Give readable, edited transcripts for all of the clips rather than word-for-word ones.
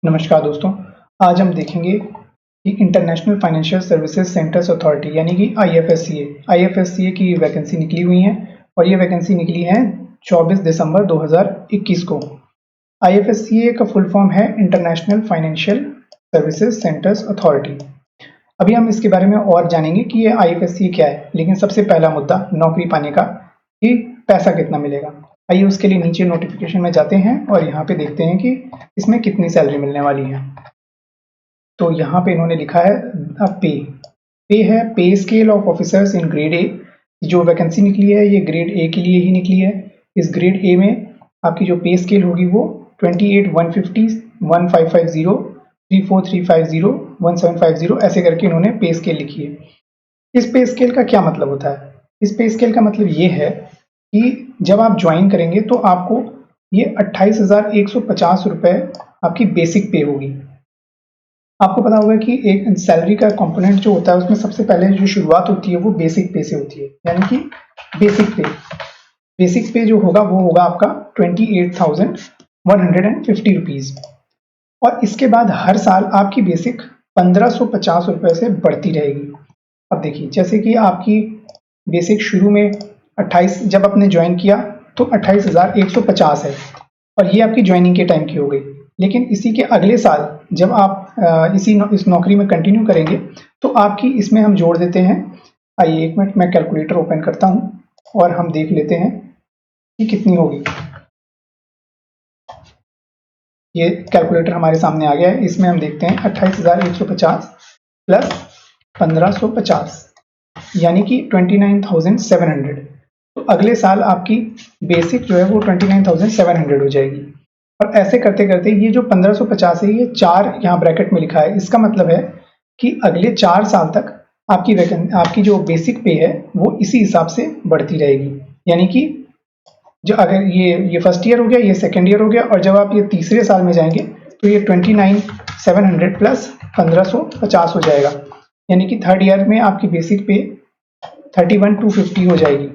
नमस्कार दोस्तों, आज हम देखेंगे कि international financial services centres authority यानी कि आईएफएससीए की वैकेंसी निकली हुई है और ये वैकेंसी निकली है 24 दिसंबर 2021 को। आईएफएससीए का फुल फॉर्म है international financial services centres authority. अभी हम इसके बारे में और जानेंगे कि ये आईएफएससीए क्या है, लेकिन सबसे पहला मुद्दा नौकरी पाने का कि पैसा कितना मिलेगा। आइए उसके लिए नीचे नोटिफिकेशन में जाते हैं और यहाँ पे देखते हैं कि इसमें कितनी सैलरी मिलने वाली है। तो यहाँ पे इन्होंने लिखा है पे है पे scale of officers in grade A. जो वैकेंसी निकली है ये ग्रेड ए के लिए ही निकली है। इस ग्रेड ए में आपकी जो पे स्केल होगी वो 28, 150, 1550, 34350, 1750 ऐसे करके इन्होंने पे स्केल लिखी है। इस पे स्केल का क्या मतलब होता है? इस पे स्केल का मतलब ये है कि जब आप ज्वाइन करेंगे तो आपको ये 28,150 रुपए आपकी बेसिक पे होगी। आपको पता होगा कि एक सैलरी का कंपोनेंट जो होता है उसमें सबसे पहले जो शुरुआत होती है वो बेसिक पे से होती है, यानी कि बेसिक पे जो होगा वो होगा आपका 28,150 रुपीज और इसके बाद हर साल आपकी बेसिक 1,550 रुपए से बढ़ती रहेगी। अब देखिए, जैसे कि आपकी बेसिक शुरू में 28 जब आपने ज्वाइन किया तो 28,150 है और ये आपकी ज्वाइनिंग के टाइम की हो गई। लेकिन इसी के अगले साल जब आप इस नौकरी में कंटिन्यू करेंगे तो आपकी इसमें हम जोड़ देते हैं। आइए एक मिनट मैं कैलकुलेटर ओपन करता हूँ और हम देख लेते हैं कि कितनी होगी। ये कैलकुलेटर हमारे सामने आ गया है। इसमें हम देखते हैं 28,150 प्लस 1,550 यानी कि 29,700। तो अगले साल आपकी बेसिक जो है वो 29,700 हो जाएगी और ऐसे करते करते ये जो 1,550 है ये 4 यहाँ ब्रैकेट में लिखा है। इसका मतलब है कि अगले 4 साल तक आपकी जो बेसिक पे है वो इसी हिसाब से बढ़ती रहेगी। यानी कि जो अगर ये फर्स्ट ईयर हो गया, ये सेकेंड ईयर हो गया और जब आप ये तीसरे साल में जाएंगे तो ये 29,700 प्लस 1,550 हो जाएगा। यानी कि थर्ड ईयर में आपकी बेसिक पे 31,250 हो जाएगी।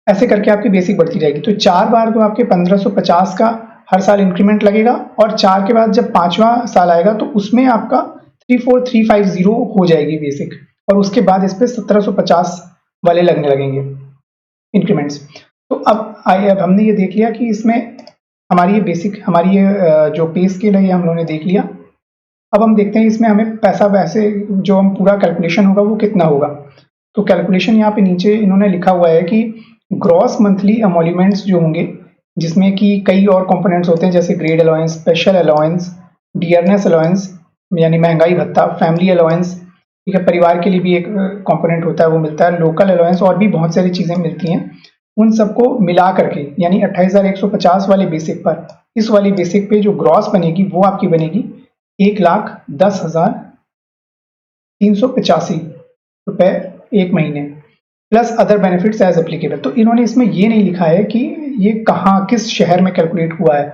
ऐसे करके आपकी बेसिक बढ़ती रहेगी। तो 4 बार तो आपके 1,550 का हर साल इंक्रीमेंट लगेगा और 4 के बाद जब 5वां साल आएगा तो उसमें आपका 34,350 हो जाएगी बेसिक और उसके बाद इस पे 1,750 वाले लगने लगेंगे इंक्रीमेंट्स। तो अब हमने ये देख लिया कि इसमें हमारी ये जो पे स्केल है ये हम लोगों ने देख लिया। अब हम देखते हैं इसमें हमें पैसा वैसे जो हम पूरा कैलकुलेशन होगा वो कितना होगा। तो कैलकुलेशन यहाँ पे नीचे इन्होंने लिखा हुआ है कि ग्रॉस मंथली एमोल्यूमेंट्स जो होंगे, जिसमें कि कई और कंपोनेंट्स होते हैं जैसे grade allowance, special allowance, dearness allowance यानी महंगाई भत्ता, फैमिली अलाउंस, ठीक है, परिवार के लिए भी एक कंपोनेंट होता है वो मिलता है, लोकल अलाउंस और भी बहुत सारी चीजें मिलती हैं। उन सबको मिला करके यानी 28,150 वाले बेसिक पर इस वाली बेसिक पे जो ग्रॉस बनेगी वो आपकी बनेगी 1,10,385 रुपए एक महीने plus other benefits as applicable. तो इन्होंने इसमें ये नहीं लिखा है कि ये कहाँ किस शहर में कैलकुलेट हुआ है,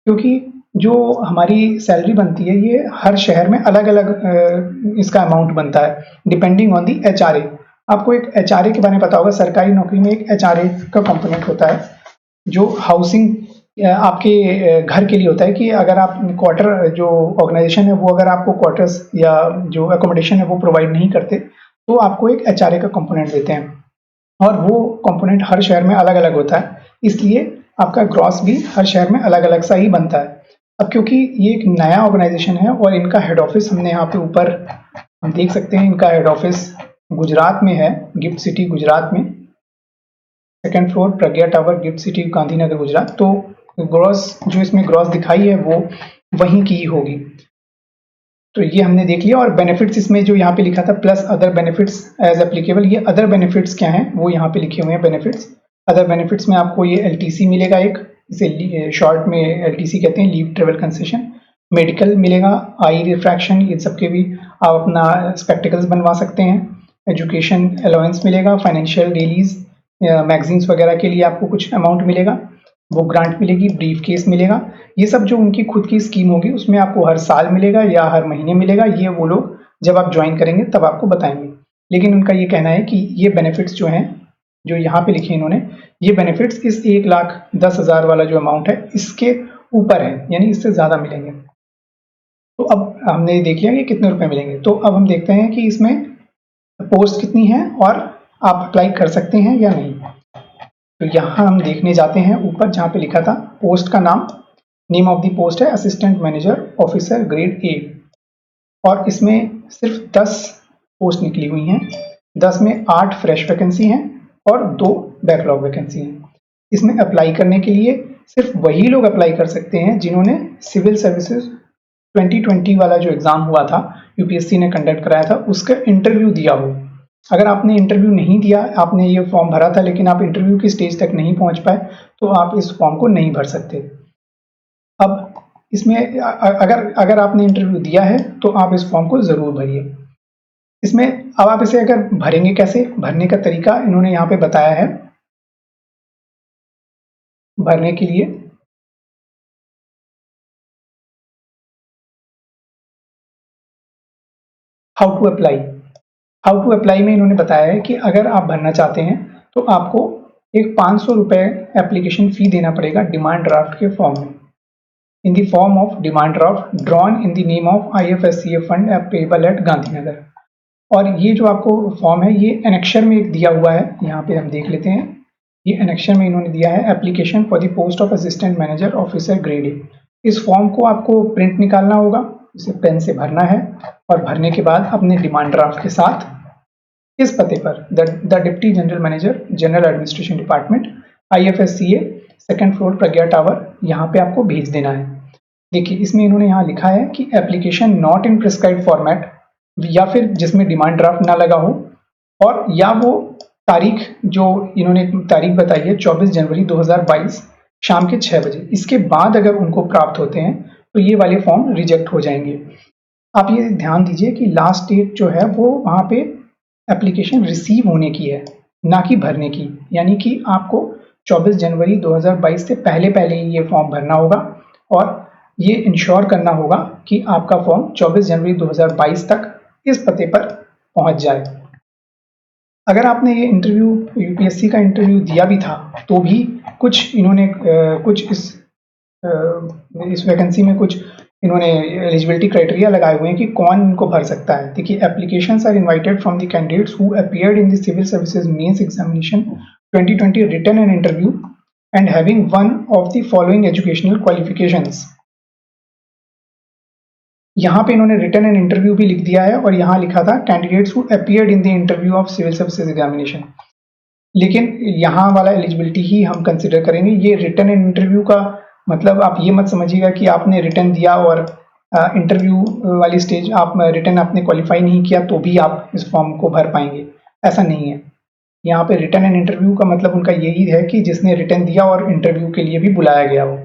क्योंकि जो हमारी सैलरी बनती है ये हर शहर में अलग अलग इसका अमाउंट बनता है डिपेंडिंग ऑन दी एचआरए। आपको एक एचआरए के बारे में पता होगा, सरकारी नौकरी में एक एचआरए का कंपोनेंट होता है जो हाउसिंग आपके घर के लिए होता है कि अगर आप क्वार्टर जो ऑर्गेनाइजेशन है वो अगर आपको क्वार्टर्स या जो एकोमोडेशन है वो प्रोवाइड नहीं करते तो आपको एक एचआरए का कंपोनेंट देते हैं और वो कंपोनेंट हर शहर में अलग अलग होता है, इसलिए आपका ग्रॉस भी हर शहर में अलग अलग सा ही बनता है। अब क्योंकि ये एक नया ऑर्गेनाइजेशन है और इनका हेड ऑफिस हमने यहाँ पे ऊपर हम देख सकते हैं, इनका हेड ऑफिस गुजरात में है, गिफ्ट सिटी गुजरात में, second floor Pragya tower, gift city Gandhinagar Gujarat. तो ग्रॉस जो इसमें ग्रॉस दिखाई है वो वहीं की ही होगी। तो ये हमने देख लिया और बेनिफिट्स इसमें जो यहाँ पे लिखा था plus other benefits as applicable, ये अदर बेनिफिट्स क्या हैं वो यहाँ पे लिखे हुए हैं बेनिफिट्स। अदर बेनिफिट्स में आपको ये एलटीसी मिलेगा, एक इसे शॉर्ट में एलटीसी कहते हैं, लीव ट्रेवल कंसेशन, मेडिकल मिलेगा, आई रिफ्रैक्शन, इन सबके भी आप अपना स्पेक्टिकल्स बनवा सकते हैं, एजुकेशन अलाउंस मिलेगा, फाइनेंशियल डेलीज मैगजीन्स वगैरह के लिए आपको कुछ अमाउंट मिलेगा, वो ग्रांट मिलेगी, ब्रीफ केस मिलेगा। ये सब जो उनकी खुद की स्कीम होगी उसमें आपको हर साल मिलेगा या हर महीने मिलेगा, ये वो लोग जब आप ज्वाइन करेंगे तब आपको बताएंगे। लेकिन उनका ये कहना है कि ये बेनिफिट्स जो हैं जो यहाँ पे लिखे इन्होंने, ये बेनिफिट्स इस 1,10,000 वाला जो अमाउंट है इसके ऊपर है, यानी इससे ज़्यादा मिलेंगे। तो अब हमने देख लिया कि कितने रुपए मिलेंगे। तो अब हम देखते हैं कि इसमें पोस्ट कितनी है और आप अप्लाई कर सकते हैं या नहीं। तो यहाँ हम देखने जाते हैं ऊपर जहाँ पे लिखा था पोस्ट का नाम, नेम ऑफ द पोस्ट है assistant manager officer grade A, और इसमें सिर्फ 10 पोस्ट निकली हुई हैं। 10 में 8 फ्रेश वैकेंसी हैं और 2 बैकलॉग वैकेंसी हैं। इसमें अप्लाई करने के लिए सिर्फ वही लोग अप्लाई कर सकते हैं जिन्होंने सिविल सर्विसेज 2020 वाला जो एग्जाम हुआ था, यूपीएससी ने कंडक्ट कराया था, उसका इंटरव्यू दिया हो। अगर आपने इंटरव्यू नहीं दिया, आपने ये फॉर्म भरा था लेकिन आप इंटरव्यू की स्टेज तक नहीं पहुंच पाए, तो आप इस फॉर्म को नहीं भर सकते। अब इसमें अगर आपने इंटरव्यू दिया है तो आप इस फॉर्म को जरूर भरिए। इसमें अब आप इसे अगर भरेंगे कैसे, भरने का तरीका इन्होंने यहाँ पे बताया है। भरने के लिए हाउ टू अप्लाई में इन्होंने बताया है कि अगर आप भरना चाहते हैं तो आपको एक 500 रुपये एप्लीकेशन फी देना पड़ेगा डिमांड ड्राफ्ट के फॉर्म में, in the form of demand draft drawn in the name of IFSCA fund payable eight Gandhinagar. और ये जो आपको फॉर्म है ये एनेक्शर में एक दिया हुआ है, यहाँ पे हम देख लेते हैं। ये एनेक्शर में इन्होंने दिया है application for the post of assistant manager officer grade A. इस फॉर्म को आपको प्रिंट निकालना होगा, इसे पेन से भरना है और भरने के बाद अपने डिमांड ड्राफ्ट के साथ इस पते पर the deputy general manager general administration department IFSCA second floor Pragya tower, यहाँ पे आपको भेज देना है। देखिए इसमें इन्होंने यहाँ लिखा है कि application not in prescribed format, या फिर जिसमें डिमांड ड्राफ्ट ना लगा हो, और या वो तारीख जो इन्होंने तारीख बताई है 24 जनवरी 2022 शाम के 6 बजे, इसके बाद अगर उनको प्राप्त होते हैं तो ये वाले फॉर्म रिजेक्ट हो जाएंगे। आप ये ध्यान दीजिए कि लास्ट डेट जो है वो वहाँ पे एप्लीकेशन रिसीव होने की है, ना कि भरने की। यानी कि आपको 24 जनवरी 2022 से पहले पहले ही ये फॉर्म भरना होगा और ये इंश्योर करना होगा कि आपका फॉर्म 24 जनवरी 2022 तक इस पते पर पहुंच जाए। अगर आपने ये इंटरव्यू यूपीएससी का इंटरव्यू दिया भी था तो भी कुछ इन्होंने कुछ इस वैकेंसी में कुछ इन्होंने एलिजिबिलिटी क्राइटेरिया लगाए हुए हैं कि कौन इनको भर सकता है। देखिए applications are invited from the candidates who appeared in the civil services mains examination 2020 written and interview and having one of the following educational qualifications. यहाँ पे इन्होंने रिटन एंड इंटरव्यू भी लिख दिया है और यहाँ लिखा था candidates who appeared in the interview of civil services examination, लेकिन यहाँ वाला एलिजिबिलिटी ही हम कंसिडर करेंगे। ये रिटन एंड इंटरव्यू का मतलब आप ये मत समझिएगा कि आपने रिटन दिया और इंटरव्यू वाली स्टेज आप रिटन आपने क्वालिफाई नहीं किया तो भी आप इस फॉर्म को भर पाएंगे, ऐसा नहीं है। यहाँ पे रिटन एंड इंटरव्यू का मतलब उनका यही है कि जिसने रिटन दिया और इंटरव्यू के लिए भी बुलाया गया हो।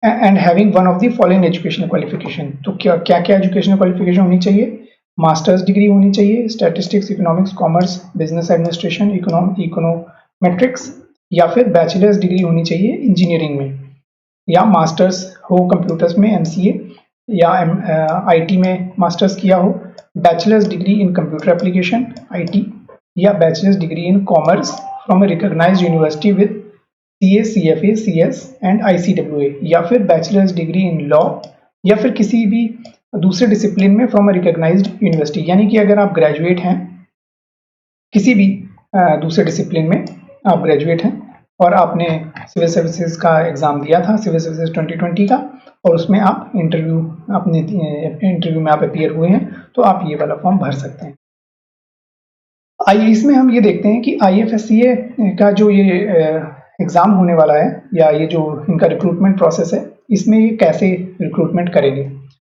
And having one of the following educational qualification, तो क्या क्या एजुकेशनल क्वालिफिकेशन होनी चाहिए? मास्टर्स डिग्री होनी चाहिए, statistics, economics, commerce, business administration, econometrics, या फिर बैचलर्स डिग्री होनी चाहिए इंजीनियरिंग में, या मास्टर्स हो कंप्यूटर्स में MCA, या IT में मास्टर्स किया हो, bachelors degree in computer application IT, या bachelors degree in commerce from a recognised university with CA, CFA, CS and ICWA, या फिर बैचलर्स डिग्री इन लॉ, या फिर किसी भी दूसरे डिसिप्लिन में फ्रॉम अ रिकॉग्नाइज्ड यूनिवर्सिटी। यानी कि अगर आप ग्रेजुएट हैं किसी भी दूसरे डिसिप्लिन में, आप ग्रेजुएट हैं और आपने सिविल सर्विसेज का एग्जाम दिया था, सिविल सर्विसेज 2020 का, और उसमें आप इंटरव्यू में आप अपीयर हुए हैं, तो आप ये वाला फॉर्म भर सकते हैं। आइए इसमें हम ये देखते हैं कि IFSCA का जो ये एग्ज़ाम होने वाला है, या ये जो इनका रिक्रूटमेंट प्रोसेस है, इसमें ये कैसे रिक्रूटमेंट करेंगे।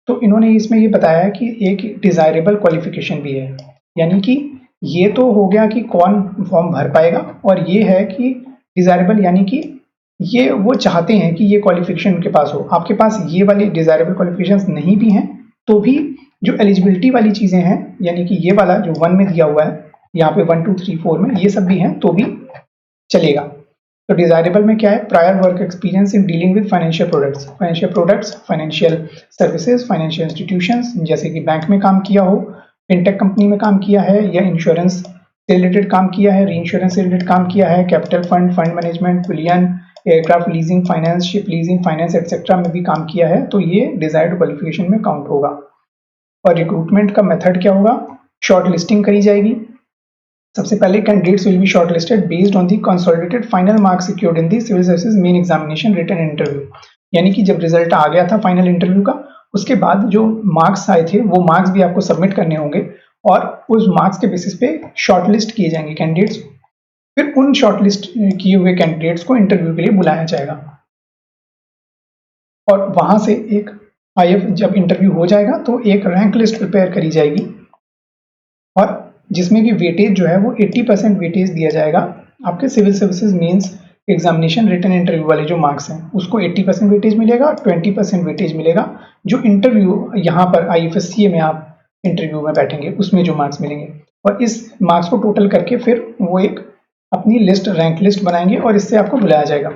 तो इन्होंने इसमें ये बताया है कि एक डिज़ायरेबल क्वालिफिकेशन भी है, यानी कि ये तो हो गया कि कौन फॉर्म भर पाएगा, और ये है कि डिज़ायरेबल यानी कि ये वो चाहते हैं कि ये क्वालिफिकेशन उनके पास हो। आपके पास ये वाली डिज़ायरेबल क्वालिफिकेशंस नहीं भी हैं तो भी जो एलिजिबिलिटी वाली चीज़ें हैं, यानी कि ये वाला जो 1 में दिया हुआ है, यहाँ पे 1 2 3 4 में ये सब भी हैं तो भी चलेगा। तो डिज़ायरेबल में क्या है? Prior work experience in dealing with financial products, financial services, financial institutions, जैसे कि बैंक में काम किया हो, फिनटेक कंपनी में काम किया है, या इंश्योरेंस से रिलेटेड काम किया है, री इंश्योरेंस से रिलेटेड काम किया है, capital fund, fund management, bullion, aircraft leasing finance, ship leasing finance etcetera में भी काम किया है तो ये डिजायर्ड क्वालिफिकेशन में काउंट होगा। और रिक्रूटमेंट का मेथड क्या होगा, शॉर्ट लिस्टिंग करी जाएगी। सबसे पहले candidates will be shortlisted based on the consolidated final marks secured in the civil services main examination written interview. यानी कि जब रिजल्ट आ गया था फाइनल इंटरव्यू का, उसके बाद जो मार्क्स आए थे वो मार्क्स भी आपको सबमिट करने होंगे और उस मार्क्स के बेसिस पे शॉर्टलिस्ट किए जाएंगे कैंडिडेट्स। फिर उन शॉर्टलिस्ट किए हुए कैंडिडेट्स को इंटरव्यू के लिए बुलाया जाएगा और वहां से एक आईएफ जब इंटरव्यू हो जाएगा तो एक रैंक लिस्ट प्रिपेयर करी जाएगी और जिसमें कि वेटेज जो है वो 80% वेटेज दिया जाएगा। आपके civil services mains examination written interview वाले जो मार्क्स हैं उसको 80% वेटेज मिलेगा, 20% वेटेज मिलेगा जो इंटरव्यू यहाँ पर आईएफएससीए में आप इंटरव्यू में बैठेंगे उसमें जो मार्क्स मिलेंगे। और इस मार्क्स को टोटल करके फिर वो एक अपनी लिस्ट, रैंक लिस्ट बनाएंगे और इससे आपको बुलाया जाएगा।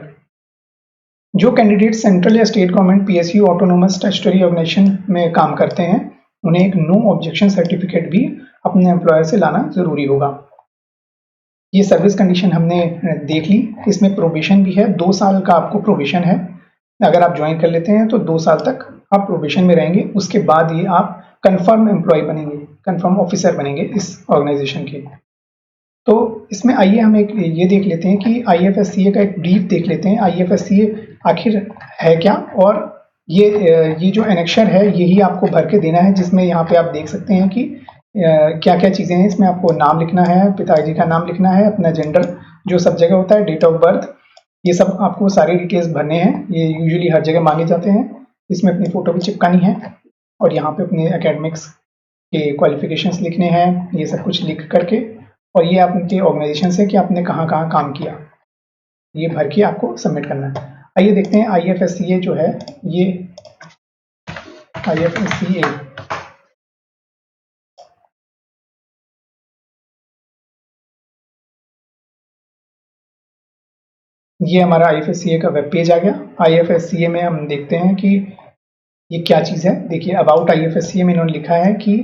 जो कैंडिडेट सेंट्रल या state government PSU autonomous statutory organisation में काम करते हैं उन्हें एक नो ऑब्जेक्शन सर्टिफिकेट भी अपने एम्प्लॉयर से लाना जरूरी होगा। ये सर्विस कंडीशन हमने देख ली। इसमें प्रोबेशन भी है, 2 साल का आपको प्रोबेशन है। अगर आप ज्वाइन कर लेते हैं तो 2 साल तक आप प्रोबेशन में रहेंगे, उसके बाद ये आप कंफर्म एम्प्लॉय बनेंगे, कंफर्म ऑफिसर बनेंगे इस ऑर्गेनाइजेशन के। तो इसमें आइए हम एक ये देख लेते हैं कि आईएफएससीए का एक ब्रीफ देख लेते हैं। आईएफएससीए आखिर है क्या, और ये जो एनेक्शर है यही आपको भर के देना है, जिसमें यहाँ पे आप देख सकते हैं कि क्या क्या चीज़ें हैं। इसमें आपको नाम लिखना है, पिताजी का नाम लिखना है, अपना जेंडर जो सब जगह होता है, डेट ऑफ बर्थ, ये सब आपको सारे डिटेल्स भरने हैं। ये यूजुअली हर जगह मांगे जाते हैं। इसमें अपनी फ़ोटो भी चिपकानी है और यहाँ पे अपने एकेडमिक्स के क्वालिफिकेशंस लिखने हैं, ये सब कुछ लिख करके, और ये आपके ऑर्गेनाइजेशन से कि आपने कहाँ कहाँ काम किया, ये भर के आपको सबमिट करना है। आइए देखते हैं आईएफएससीए जो है, ये आईएफएससीए ये हमारा आईएफएससीए का वेब पेज आ गया। आईएफएससीए में हम देखते हैं कि ये क्या चीज़ है। देखिए अबाउट आईएफएससीए में इन्होंने लिखा है कि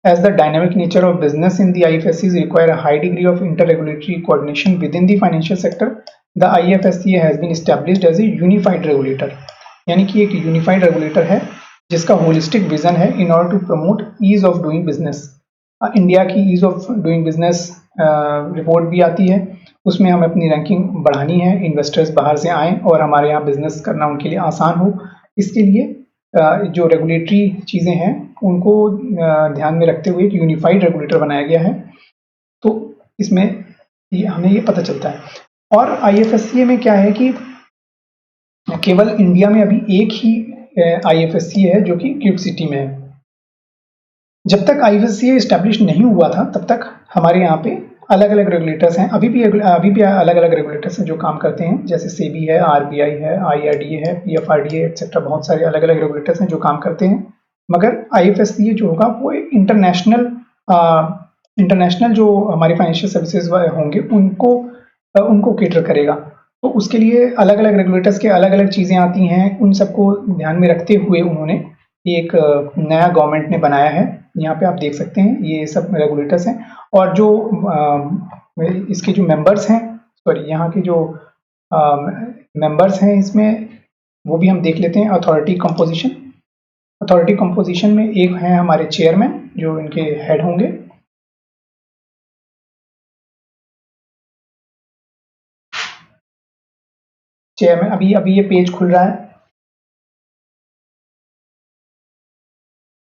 as the dynamic nature of business in the IFSCs require a high degree of inter-regulatory coordination within the financial sector, the IFSCA has been established as a unified regulator। यानी कि एक unified regulator है जिसका holistic vision है in order to promote ease of doing business. India की ease of doing business report भी आती है, उसमें हमें अपनी रैंकिंग बढ़ानी है, इन्वेस्टर्स बाहर से आएँ और हमारे यहाँ बिजनेस करना उनके लिए आसान हो। इसके लिए जो रेगुलेटरी चीज़ें हैं उनको ध्यान में रखते हुए एक यूनिफाइड रेगुलेटर बनाया गया है। तो इसमें हमें ये पता चलता है। और आईएफएससीए में क्या है कि केवल इंडिया में अभी एक ही आईएफएससीए है जो कि क्यूब सिटी में है। जब तक आईएफएससीए एस्टैब्लिश नहीं हुआ था तब तक हमारे यहाँ पे अलग अलग रेगुलेटर्स हैं। अभी भी अलग अलग रेगुलेटर्स हैं जो काम करते हैं, जैसे सेबी है, आरबीआई है, आईआरडीए है, पीएफआरडीए एक्सेट्रा, बहुत सारे अलग अलग रेगुलेटर्स हैं जो काम करते हैं। मगर आईएफएससीए जो होगा वो इंटरनेशनल जो हमारी फाइनेंशियल सर्विसेज होंगे उनको केटर करेगा। तो उसके लिए अलग अलग रेगुलेटर्स के अलग अलग चीज़ें आती हैं, उन सबको ध्यान में रखते हुए उन्होंने एक नया गवर्नमेंट ने बनाया है। यहाँ पे आप देख सकते हैं ये सब रेगुलेटर्स हैं। और जो इसके जो मेंबर्स हैं, सॉरी यहाँ के जो मेंबर्स हैं इसमें, वो भी हम देख लेते हैं। अथॉरिटी कंपोजिशन में एक है हमारे चेयरमैन जो इनके हेड होंगे। चेयरमैन, अभी ये पेज खुल रहा है,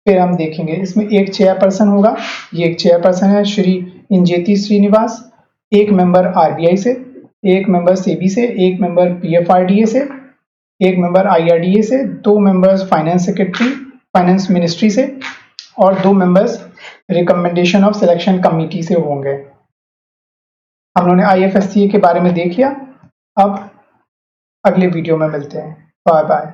फिर हम देखेंगे इसमें एक चेयरपर्सन होगा। ये एक चेयरपर्सन है श्री इंजेती श्रीनिवास, एक मेंबर आरबीआई से, एक मेंबर सेबी से, एक मेंबर पीएफआरडीए से, एक मेंबर आईआरडीए से, 2 मेंबर्स फाइनेंस मिनिस्ट्री से और 2 members recommendation of selection committee से होंगे। हम लोगों ने आईएफएससीए के बारे में देख लिया। अब अगले वीडियो में मिलते हैं। Bye bye.